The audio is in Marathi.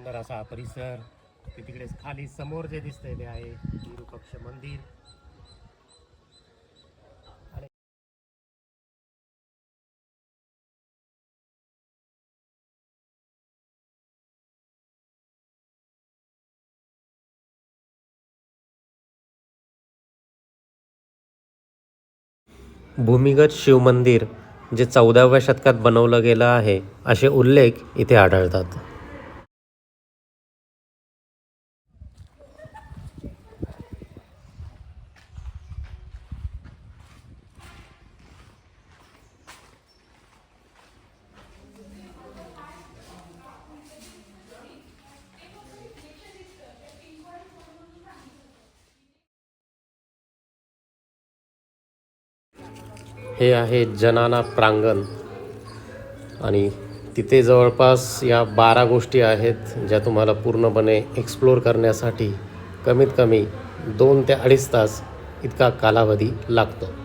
सुंदर असा परिसर. तिकडे खाली समोर जे दिसतंय ते आहे विरूपाक्ष मंदिर. भूमिगत शिवमंदिर जे 14व्या शतकात बनवलं गेलं आहे असे उल्लेख इथे आढळतात. हे आहे जनाना प्रांगण आणि तिथे जवळपास या 12 गोष्टी आहेत ज्या तुम्हाला पूर्णपणे एक्सप्लोर करण्यासाठी कमीत कमी 2 ते 2.5 तास इतका कालावधी लागतो.